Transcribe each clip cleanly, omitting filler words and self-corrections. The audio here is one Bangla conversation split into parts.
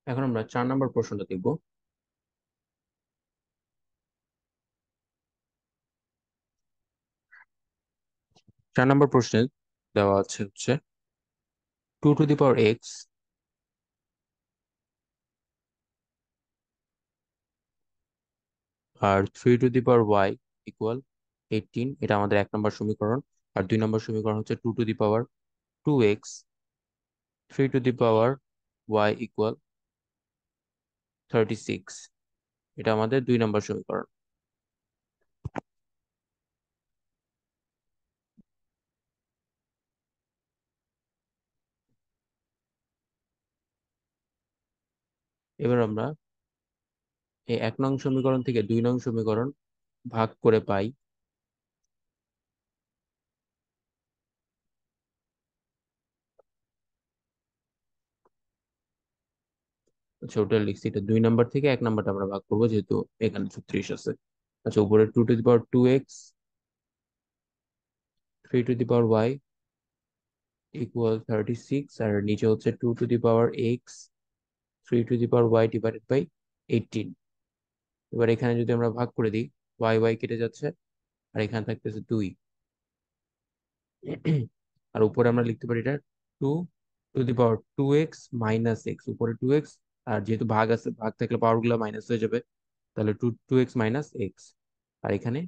এখন আমরা 4 নম্বর প্রশ্নটা দেখব। 4 নম্বর প্রশ্নে দেওয়া আছে হচ্ছে 2 টু দি পাওয়ার এক্স আর 3 to the power y equal 18। এটা আমাদের 1 নম্বর সমীকরণ। আর 2 নম্বর সমীকরণ হচ্ছে 2 to the power 2 x 3 to the power y equal 36। এটা আমাদের 2 নম্বর সমীকরণ। এবার আমরা এই 1 নং সমীকরণ থেকে 2 নং সমীকরণ ভাগ করে পাই। আচ্ছা, ওটা লিখছি, এটা 2 নম্বর থেকে 1 নম্বরটা আমরা ভাগ করবো, যেহেতু এখানে 36 আছে। আচ্ছা, উপরে 2 to the power 2 x 3 to the power y equal 36, আর নিচে হচ্ছে 2 to the power x 3 to the power y divided by 18। এবার এখানে যদি আমরা ভাগ করে দিই, ওয়াই ওয়াই কেটে যাচ্ছে, আর এখানে থাকতেছে 2। আর উপরে আমরা লিখতে পারি এটা 2 to the power 2 x minus x, উপরে 2 এক্স, আর যেহেতু ভাগ আছে, ভাগ থাকলে পাওয়ার গুলো মাইনাস হয়ে যাবে, তাহলে টু এক্স মাইনাস এক্স, আর এখানে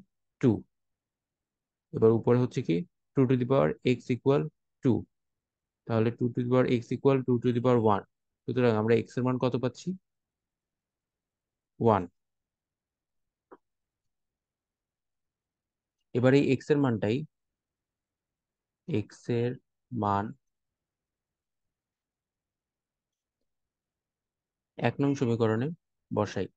2। এবার উপরে হচ্ছে কি 2 to the power x equal 2, তাহলে 2 to the power x equal 2 to the power 1। সুতরাং আমরা এক্স এর মান কত পাচ্ছি? 1। এবার এই এক্স এর মান 1 নং সমীকরণে বসাই।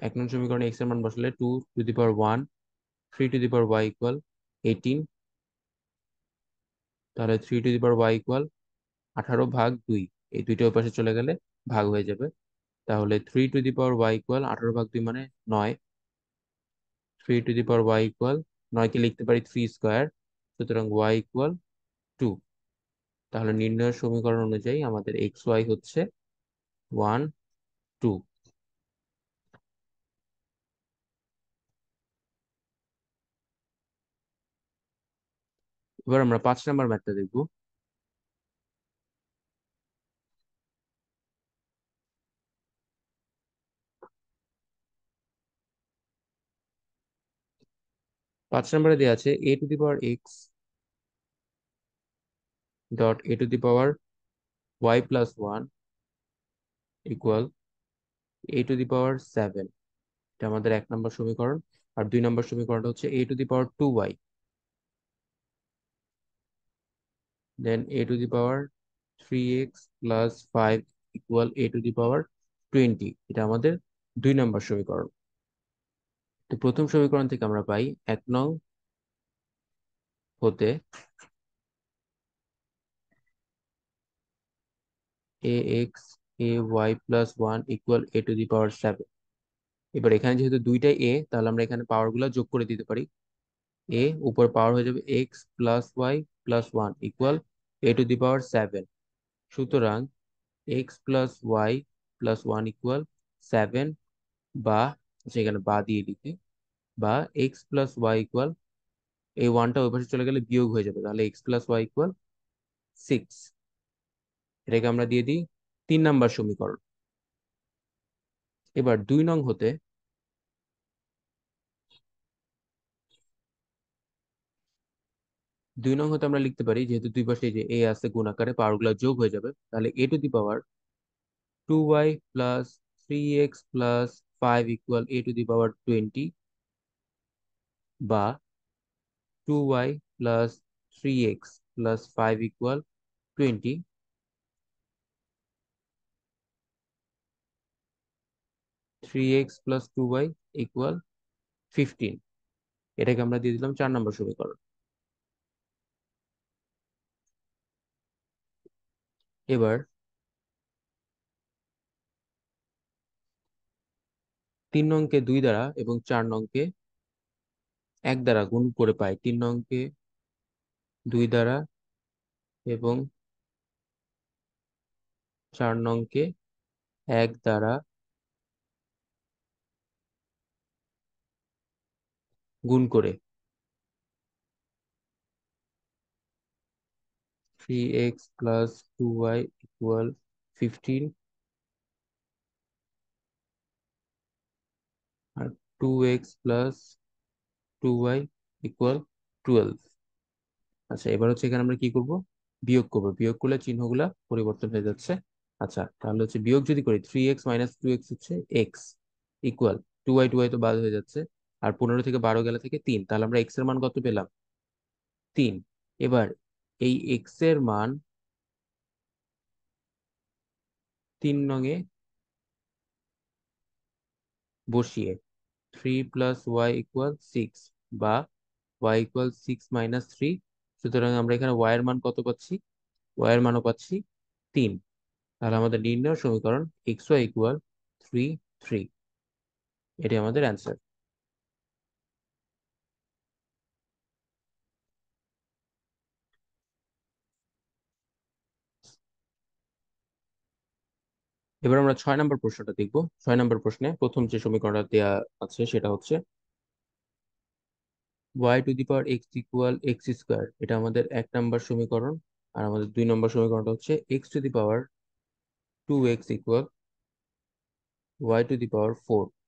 1 নং সমীকরণে এক্স এর মান বসালে 2 to the power 1 3 to the power y equal 18, তাহলে 3 to the power y equal 18/2। এই দুইটা ওই পাশে চলে গেলে ভাগ হয়ে যাবে, তাহলে 3 to the power y equal 18/2 মানে 9। 3 to the power y equal 9কে লিখতে পারি 3 স্কোয়ার, সুতরাং ওয়াই ইকুয়াল 2। তাহলে নির্ণয়ের সমীকরণ অনুযায়ী আমাদের এক্স ওয়াই হচ্ছে 1 2। এবার আমরা 5 নম্বর ম্যাথটা দেখবো। 5 নম্বরে দেওয়া আছে a to the power x dot a to the power y plus 1 equal a to the power 7। এটা আমাদের 1 নম্বর সমীকরণ। আর 2 নম্বর সমীকরণটা হচ্ছে a to the power 2y then a to the power 3x plus 5 equal a to the power 20। এটা আমাদের 2 নম্বর সমীকরণ। তো প্রথম সমীকরণ থেকে আমরা পাই 1 নং হতে ax ay+1 equal a to the power 7। এবার এখানে যেহেতু দুইটাই তাহলে আমরা এখানে পাওয়ার গুলা যোগ করে দিতে পারি। উপর পাওয়ার হয়ে যাবে x+y+1 equal a to the power 7। সুতরাং x+y+1 ইকুয়াল 7, বা সেখানে বা দিয়ে লিখি, বা x+y ইকুয়াল, এই ওয়ানটা ওই পাশে চলে গেলে বিয়োগ হয়ে যাবে, তাহলে x+y ইকুয়াল 6। এটাকে আমরা দিয়ে দিই 3 নম্বর সমীকরণ। এবার 2 নং হতে আমরা লিখতে পারি, যেহেতু দুই পাশে যে এ আছে গুণ আকারে, পাওয়ার গুলো যোগ হয়ে যাবে, তাহলে a to the power 2y+3x+5 equal a to the power 20, বা 2y+3x+5 ইকুয়াল 20, 3x+2y ইকুয়াল 15। এটাকে আমরা দিয়ে দিলাম 4 নম্বর সমীকরণ। এবার 3 নংকে 2 দ্বারা এবং 4 নংকে 1 দ্বারা গুণ করে পাই। 3 নংকে 2 দ্বারা এবং 4 নংকে 1 দ্বারা গুণ করে 3x + 2y = 15 আর 2x + 2y = 12। আচ্ছা, এবার হচ্ছে এখানে আমরা কি করব, বিয়োগ করব। বিয়োগ করলে চিহ্নগুলা পরিবর্তন হয়ে যাচ্ছে। আচ্ছা, তাহলে হচ্ছে বিয়োগ যদি করি 3x - 2x হচ্ছে x ইকুয়াল 2y তো বাদ হয়ে যাচ্ছে, আর 15 থেকে 12 গেলে থেকে 3, তাহলে আমরা x এর মান কত পেলাম? 3। এবার এই x এর মান 3 নং-এ বসিয়ে 3 + y = 6 বা y = 6 - 3। সুতরাং আমরা এখানে y এর মান কত পাচ্ছি? y এর মানও পাচ্ছি 3। তাহলে আমাদের নির্ণয় সমীকরণ xy = 3 3। এটি আমাদের অ্যান্সার। এবার আমরা 6 নম্বর প্রশ্নটা দেখব। 6 নম্বর প্রশ্নে প্রথম যে সমীকরণটা দেয়া আছে সেটা হচ্ছে y⁴ এটা আমাদের 1 নম্বর সমীকরণ। আর আমাদের 2 নম্বর সমীকরণটা হচ্ছে x⁴ y⁴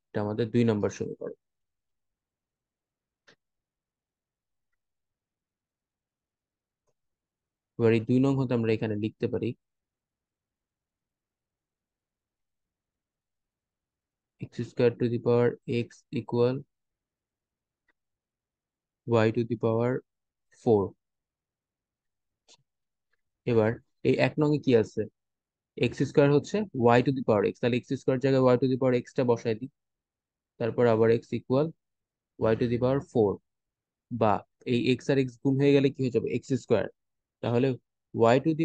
এটা আমাদের 2 নম্বর সমীকরণ। এবার এই 2 নং হতে আমরা এখানে লিখতে পারি x² = y⁴। এবার এই 1 নং-এ কি আছে? x² হচ্ছে y⁴x, তাহলে x² জায়গায় y⁴টা বসাই দিই। তারপর আবার x = y⁴, বা এই x আর x গুণ হয়ে গেলে কি হয়ে যাবে? x²। তাহলে y⁴ =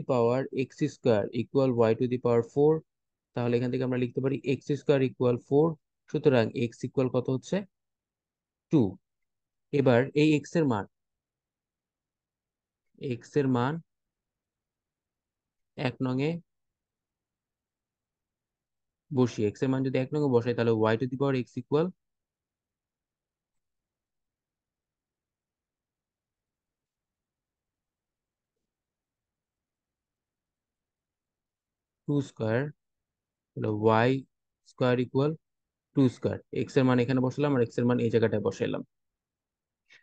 y⁴। তাহলে এখান থেকে আমরা লিখতে পারি x² = 4। সুতরাং x ইকুয়াল কত হচ্ছে? 2। এবার এই x এর মান 1 নং-এ বসিয়ে, x এর মান যদি 1 নং-এ বসাই তাহলে y⁴x ইকুয়াল 2²। তাহলে y² = 2²। x এর মান এখানে বসালাম আর x এর মান এই জায়গাটায় বসাইলাম।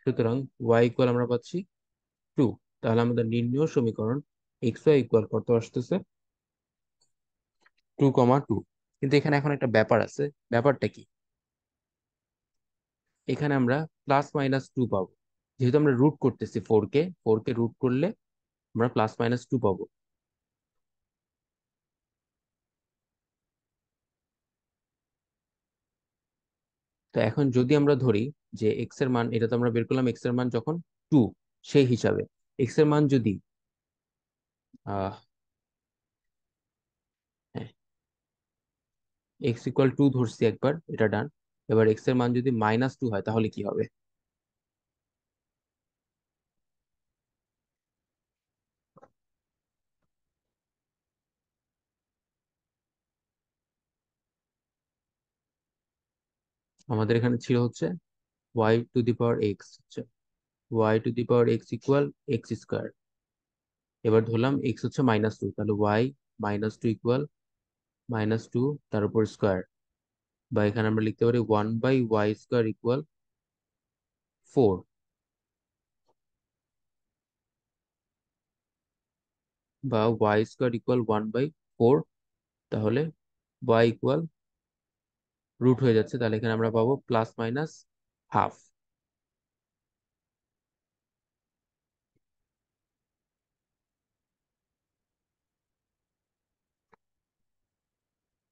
সুতরাং y ইকুয়াল আমরা পাচ্ছি 2। তাহলে আমাদের নির্ণয় সমীকরণ xy = কত আসতেছে? 2,2। কিন্তু এখানে এখন একটা ব্যাপার আছে। ব্যাপারটা কি? এখানে আমরা +-2 পাবো। যেহেতু আমরা রুট করতেছি 4কে রুট করলে আমরা +-2 পাবো। তো এখন যদি আমরা ধরি যে x এর মান, এটা তো আমরা বের করলাম x এর মান যখন 2, সেই হিসাবে x এর মান যদি আহ হ্যাঁ, x = 2 ধরছি একবার, এটা ডান। এবার x এর মান যদি -2 হয় তাহলে কি হবে? আমাদের এখানে ছিল হচ্ছে y⁴x হচ্ছে y⁴x = x²। এবার ধরলাম x হচ্ছে -2, তাহলে y-2 = -2 তার উপর স্কোয়ার, বা এখানে আমরা লিখতে পারি 1/y² = 4, বা y² = 1/4। তাহলে y = রুট হয়ে যাচ্ছে, তাহলে এখানে আমরা পাবো +-½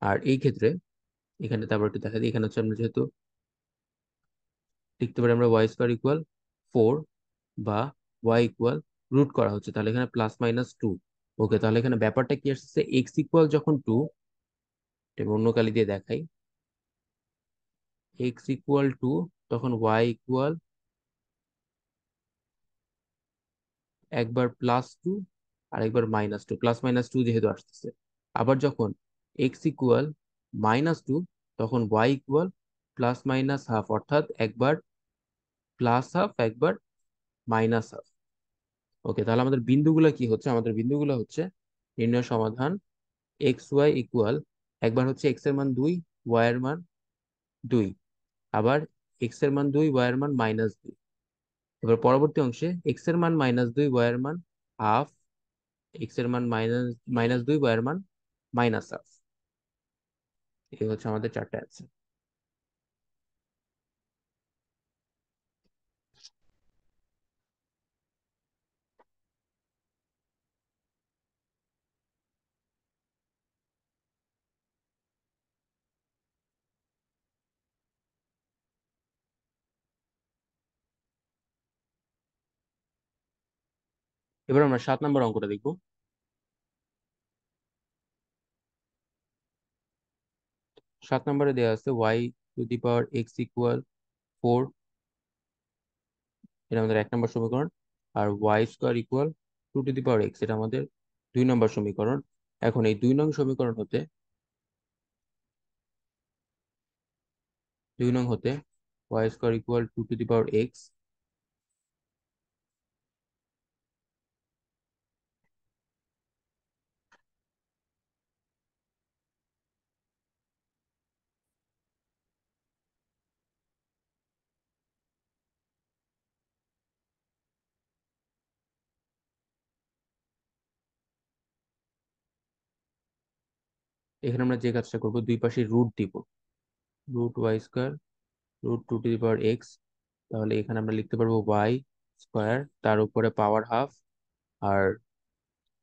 আর এই ক্ষেত্রে এখানে তারপর একটু দেখা দিই, এখানে হচ্ছে আমরা যেহেতু লিখতে পারি আমরা y² = 4, বা y রুট করা হচ্ছে, তাহলে এখানে +-2। ওকে, তাহলে এখানে ব্যাপারটা কি আসছে? x ইকুয়াল যখন 2, এটা অন্য কালি দিয়ে দেখাই, x = 2 তখন y = একবার +2 আরেকবার -2, +-2 যেহেতু আসতেছে। আবার যখন x=-2, তখন y=+-হাফ, অর্থাৎ একবার প্লাস হাফ, একবার মাইনাস হাফ। ওকে, তাহলে আমাদের বিন্দুগুলো কি হচ্ছে? আমাদের বিন্দুগুলো হচ্ছে নির্ণয় সমাধান এক্স ওয়াই ইকুয়াল, একবার হচ্ছে এক্স এর মান 2, ওয়াই এর মান 2, আবার এক্স এর মান 2, ওয়াই এর মান -2। এবার পরবর্তী অংশে এক্স এর মান -2, ওয়াই এর মান হাফ, এক্স এর মান -2, ওয়াই এর মান -হাফ। এই হচ্ছে আমাদের চারটা অ্যান্সার। এবার আমরা 7 নম্বর অঙ্কটা দেখবো। 7 নম্বরে দেওয়া আছে y⁴, এটা আমাদের 1 নম্বর সমীকরণ। আর y² = 2x, এটা আমাদের 2 নম্বর সমীকরণ। এখন এই 2 নং সমীকরণ হতে 2 নং হতে y² = 2x, এখানে আমরা যে কাজটা করব, দুই পাশে রুট দিব। √y², √2x, তাহলে এখানে আমরা লিখতে পারবো y², তার উপরে পাওয়ার হাফ, আর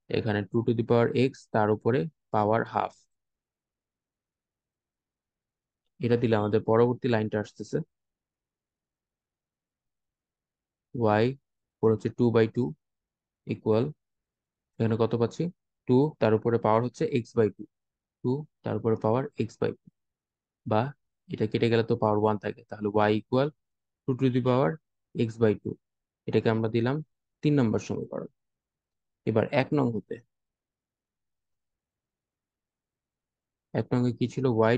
এখানে 2x, তার উপরে পাওয়ার হাফ। এটা দিলে আমাদের পরবর্তী লাইনটা আসতেছে y হচ্ছে 2/2 ইকুয়াল, এখানে কত পাচ্ছি? 2, তার উপরে পাওয়ার হচ্ছে x/2, 2 তার উপরে পাওয়ার x/2, বা এটা কেটে গেলে তো পাওয়ার 1 থাকে, তাহলে y = 2x/2। এটাকে আমরা দিলাম 3 নম্বর সমীকরণ। এবার 1 নং হতে, 1 নং কি ছিল? y⁴।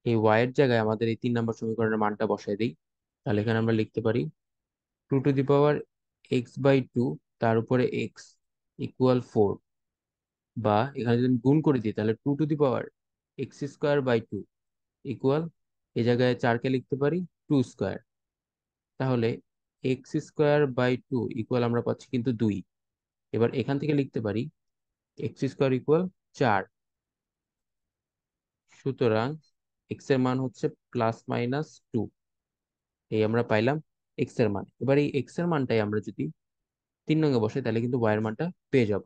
এই y এর জায়গায় আমাদের এই 3 নম্বর সমীকরণের মানটা বসাই দিই। তাহলে এখানে আমরা লিখতে পারি 2x/2, তার উপরে x ইকুয়াল 4, বা এখানে যদি আমি গুণ করে দিই তাহলে 2x²/2 ইকুয়াল, এই জায়গায় 4কে লিখতে পারি 2²। তাহলে x²/2 ইকুয়াল আমরা পাচ্ছি কিন্তু 2। এবার এখান থেকে লিখতে পারি x² = 4। সুতরাং এক্স এর মান হচ্ছে +-2। এই আমরা পাইলাম এক্স এর মান। এবার এই এক্স এর মানটাই আমরা যদি 3 নং-এ বসাই, তাহলে কিন্তু ওয়াই এর মানটা পেয়ে যাব।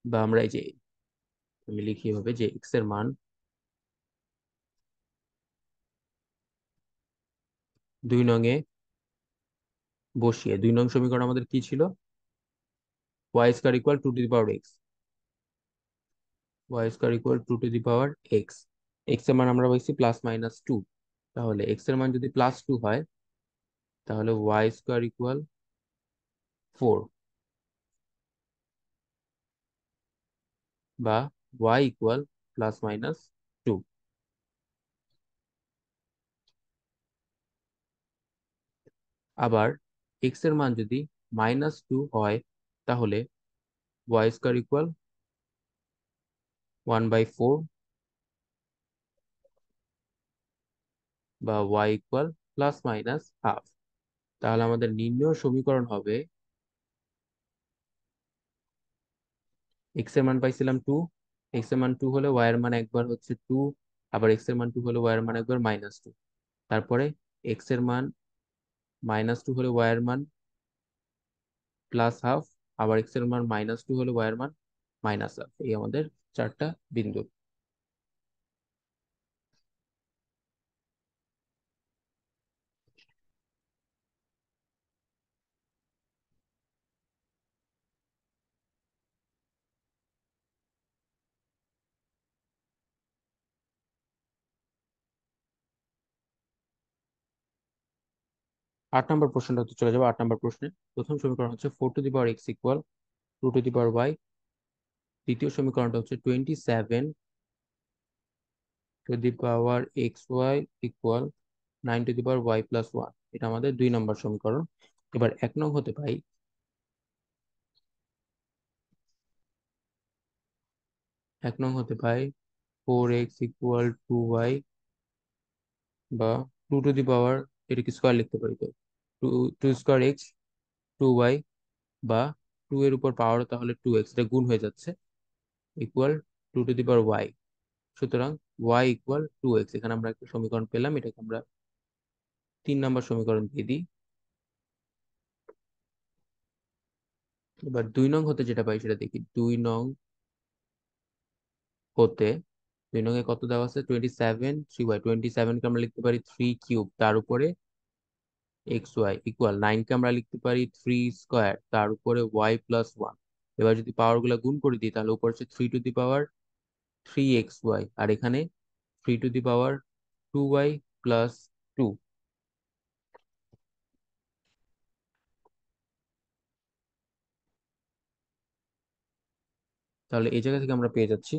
বা আমরা এই যে, আমি লিখি এভাবে যে এক্স এর মান 2 নং-এ বসিয়ে, 2 নং সমীকরণ আমাদের কি ছিল? y² = 2x, y² = 2x। X এর মান আমরা পাইছি +-2। তাহলে এক্স এর মান যদি +2 হয়, তাহলে y² = 4, বা y = +-2। আবার এক্স এর মান যদি -2 হয়, তাহলে y² = 1/4, বা y = +-হাফ। তাহলে আমাদের নির্ণয় সমীকরণ হবে, এক্স এর মান পাইছিলাম 2, এক্স এর মান 2 হলে ওয়াই এর মান একবার হচ্ছে 2, আবার এক্স এর মান 2 হলে ওয়াই এর মান একবার -2, তারপরে এক্স এর মান -2 হলে ওয়াই এর মান +-হাফ, আবার এক্স এর মান -2 হলে ওয়াই এর মান -হাফ। এই আমাদের চারটা বিন্দু। 8 নম্বর প্রশ্নটা হচ্ছে, চলে যাবো 8 নম্বর প্রশ্নে। প্রথম সমীকরণ হচ্ছে 4 to the power x equal 2 to the power y. দ্বিতীয় সমীকরণটা হচ্ছে 27 to the power x y equal 9 to the power y plus 1। এটা আমাদের 2 নম্বর সমীকরণ। এবার 1 নং হতে পাই, 4x ইকুয়াল 2y, বা 2 টু দি পাওয়ার, এটাকে স্কোয়ার লিখতে পারি তো, two two square x 2y, বা 2 এর উপর পাওয়ার তাহলে 2x, এটা গুণ হয়ে যাচ্ছে, equal 2 to the power y. সুতরাং y ইকুয়াল 2x। এখানে আমরা একটা সমীকরণ পেলাম, এটাকে আমরা 3 নম্বর সমীকরণ দিয়ে দিই। এবার 2 নং হতে যেটা পাই সেটা দেখি। 2 নং হতে, 2 নং এ কত দেওয়া আছে? 27 3y। 27 কে আমরা লিখতে পারি 3 কিউব, তার উপরে xy ইকুয়াল 9 কে আমরা লিখতে পারি 3 স্কোয়ার, তার উপরে y+1। এবার যদি পাওয়ার গুলা গুণ করে দিই তাহলে উপর হচ্ছে 3 টু দি পাওয়ার 3xy, আর এখানে 3 টু দি পাওয়ার 2y+2। তাহলে এই জায়গা থেকে আমরা পেয়ে যাচ্ছি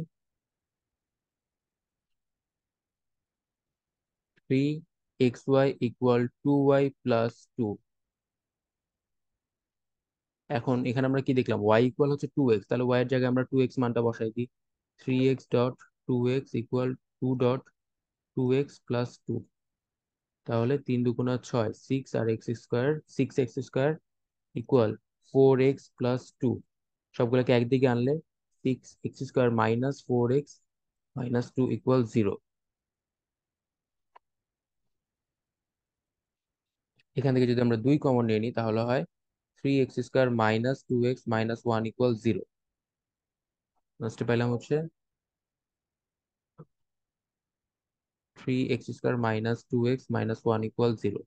3xy ইকুয়াল 2y+2। এখন এখানে আমরা কি দেখলাম? y ইকুয়াল হচ্ছে 2x, তাহলে y এর জায়গায় আমরা 2x মানটা বসাই দিই। 3x.2x equal 2.2x+2। তাহলে 3 2 6, 6 আর x square, 6x square equal 4x+2। সবগুলোকে একদিকে আনলে 6x স্কোয়ার-4x-2 ইকুয়াল 0। এখান থেকে যদি আমরা 2 কমন নিয়ে নিই তাহলে হয় 3x স্কোয়ার-2x-1 ইকুয়াল 0। লাস্টে পাইলাম হচ্ছে 3x স্কোয়ার-2x-1 ইকুয়াল 0।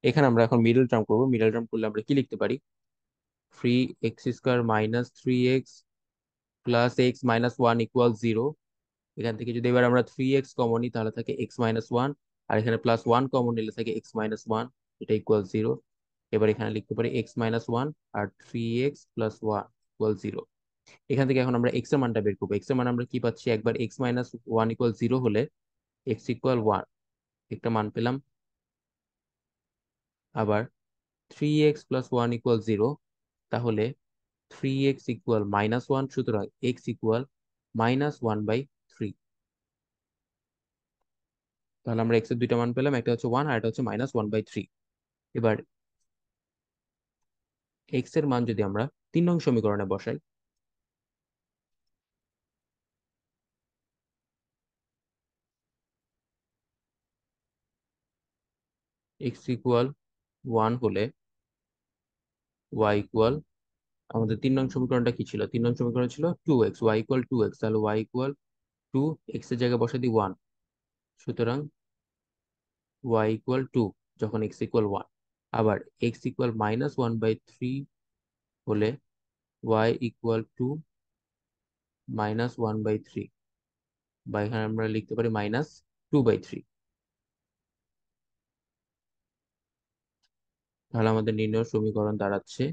এখানে আমরা এখন মিডল টার্ম করবো। মিডল টার্ম করলে আমরা কি লিখতে পারি? 3x স্কোয়ার-3x plus x-1 equal 0। এখান থেকে যদি এবার আমরা 3x কমন নিই তাহলে থাকে x-1, আর এখানে +1 কমন নিলে থাকে x-1, এটা ইকুয়াল 0। এবার এখানে লিখতে পারি x-1 আর 3x+1 ইকুয়াল 0। এখান থেকে এখন আমরা x এর মানটা বের করবো। x এর মান আমরা কি পাচ্ছি? একবার x-1 ইকুয়াল 0 হলে x=1 একটা মান পেলাম। আবার 3x+1 ইকুয়াল 0, তাহলে 3x ইকুয়াল -1, সুতরাং x ইকুয়াল -1/3। তাহলে আমরা x এর দুইটা মান পেলাম, একটা হচ্ছে 1 আর একটা হচ্ছে -1/3। এবার x এর মান যদি আমরা 3 নং সমীকরণে বসাই, x=1 হলে y ইকুয়াল, আমাদের 3 নং সমীকরণটা কি ছিল? 3 নং সমীকরণ ছিল 2x, y=2x, তাহলে y=2, x এর জায়গায় বসাই দিই 1, সুতরাং y=2 যখন x=1। আবার x=-1/3 হলে y=2 -1/3, বা এখানে আমরা লিখতে পারি -2/3। তাহলে আমাদের নির্ণয় সমীকরণ দাঁড়াচ্ছে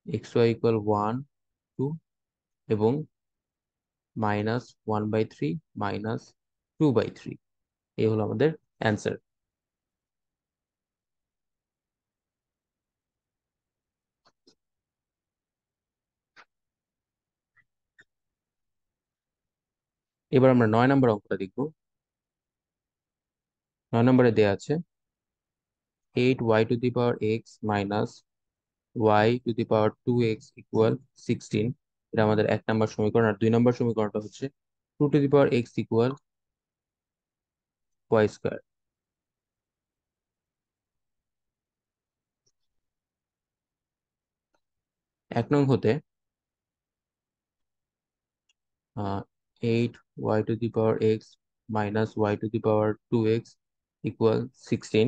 xy=1, 2 এবং -1/3 -2/3। এই হলো আমাদের অ্যান্সার। এবার আমরা 9 নম্বর অঙ্কটা দেখব। 9 নম্বরে দেয়া আছে 8y two the power x minus y two the power 2x equal 16। এটা আমাদের 1 নম্বর সমীকরণ। আর 2 নম্বর সমীকরণটা হচ্ছে 2 to the power x equal y square. 1 নং হতে 8y two the power x minus y two the power 2x equal 16।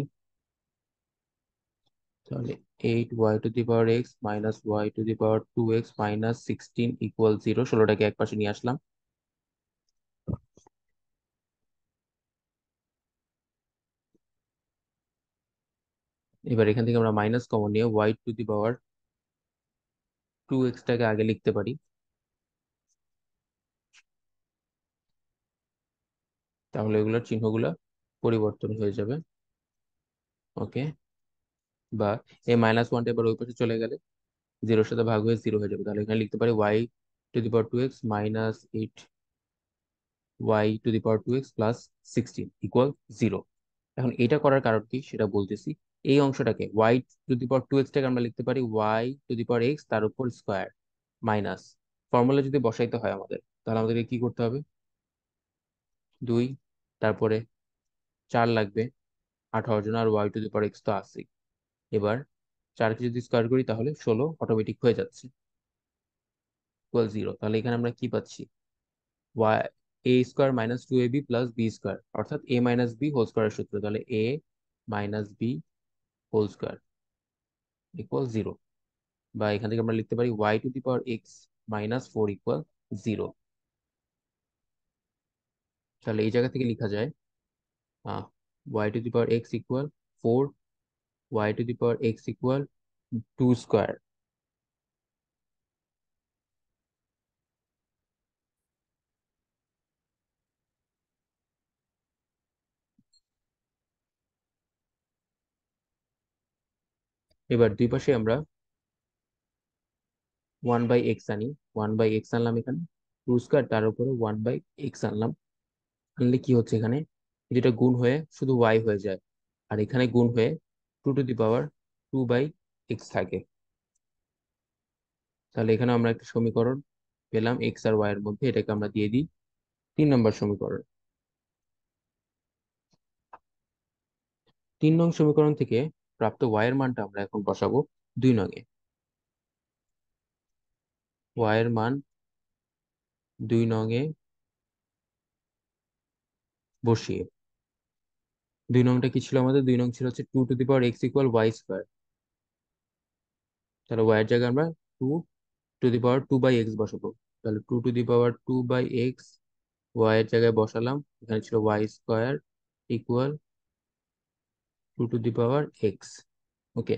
তাহলে 8y⁴ minus y⁴ minus 16 equal 0। 16টাকে এক পাশে নিয়ে আসলাম। এবার এখান থেকে আমরা মাইনাস কমন নিয়ে y⁴ আগে লিখতে পারি, তাহলে এগুলোর চিহ্নগুলো পরিবর্তন হয়ে যাবে। ওকে, বা এই -1টা এবার ওই পাশে চলে গেলে 0-এর সাথে ভাগ হয়ে 0 হয়ে যাবে। তাহলে এখানে লিখতে পারি y⁴ minus 8y⁴ plus 16 equal 0। এখন এটা করার কারণ কি সেটা বলতেছি। এই অংশটাকে y⁴টাকে আমরা লিখতে পারি y⁴ তার উপর স্কোয়ার মাইনাস, ফর্মুলা যদি বসাইতে হয় আমাদের, তাহলে আমাদেরকে কি করতে হবে? 2, তারপরে 4 লাগবে 18 জন, আর y⁴ তো আছে। এবার 4কে যদি স্কোয়ার করি তাহলে 16 অটোমেটিক হয়ে যাচ্ছে ইকুয়াল 0। তাহলে এখানে আমরা কি পাচ্ছি? Y a² minus 2ab plus b², অর্থাৎ a মাইনাস b হোল স্কোয়ারের সূত্র। তাহলে a minus b whole square equal 0। বা এখান থেকে আমরা লিখতে পারি y⁴ মাইনাস 4 ইকুয়াল 0। তাহলে এই জায়গা থেকে লেখা যায় y⁴ equal 4, y⁴ equal 2 square. এবার দুই পাশে আমরা 1/x আনি। 1/x আনলাম এখানে, 2 স্কোয়ার তার উপরে 1/x আনলাম। আনলে কি হচ্ছে, এখানে যেটা গুণ হয়ে শুধু y হয়ে যায়, আর এখানে গুণ হয়ে 2 থাকে। তাহলে এখানে আমরা একটা সমীকরণ পেলাম x আর y এর মধ্যে, এটাকে আমরা দিয়ে দিই 3 নম্বর সমীকরণ। 3 নং সমীকরণ থেকে প্রাপ্ত y এর মানটা আমরা এখন বসাবো 2 নং-এ। y এর মান 2 নং-এ বসিয়ে, 2 নংটা কি ছিল আমাদের? 2 নং ছিল হচ্ছে 2x ইকুয়াল y²। তাহলে y এর জায়গায় আমরা 2 2/x বসাবো। তাহলে 2 2/x y এর জায়গায় বসালাম, এখানে ছিল y² ইকুয়াল 2x। ওকে,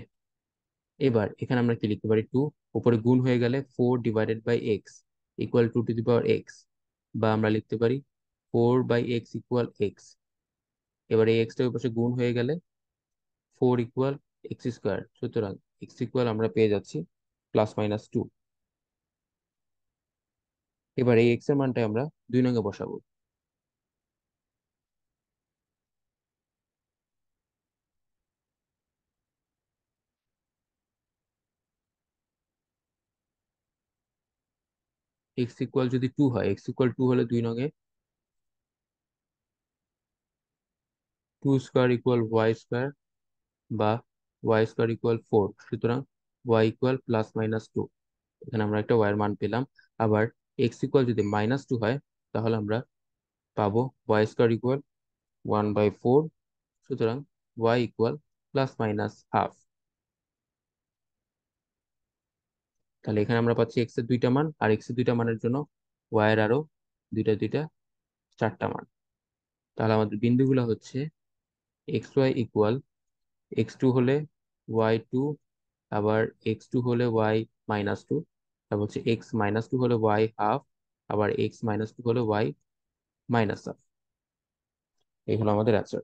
এবার এখানে আমরা কি লিখতে পারি? 2 উপরে গুণ হয়ে গেলে 4/x ইকুয়াল 2x, বা আমরা লিখতে পারি 4/x ইকুয়াল x। এবার এই এক্সটা ওই পাশে গুণ হয়ে গেলে 4 ইকুয়াল x²। সুতরাং x ইকুয়াল আমরা পেয়ে যাচ্ছি +-2। এবার এই x এর মানটা আমরা 2 নং-এ বসাবো। x ইকুয়াল যদি 2 হয়, x ইকুয়াল 2 হলে 2 নং-এ 2² ইকুয়াল y², বা y² ইকুয়াল 4। সুতরাং y ইকুয়াল +-2। এখানে আমরা একটা y এর মান পেলাম। আবার x ইকুয়াল যদি -2 হয়, তাহলে আমরা পাবো y² ইকুয়াল 1/4। সুতরাং y ইকুয়াল +-½ তাহলে এখানে আমরা পাচ্ছি x এর 2টা মান, আর x এর 2টা মানের জন্য y এর আরো 2টা 4টা মান। তাহলে আমাদের বিন্দুগুলো হচ্ছে xy ইকুয়াল x2 হলে y2, আবার x2 হলে y-2, তারপর হচ্ছে x-2 হলে y ½ আবার x-2 হলে y-½ এই হলো আমাদের অ্যান্সার।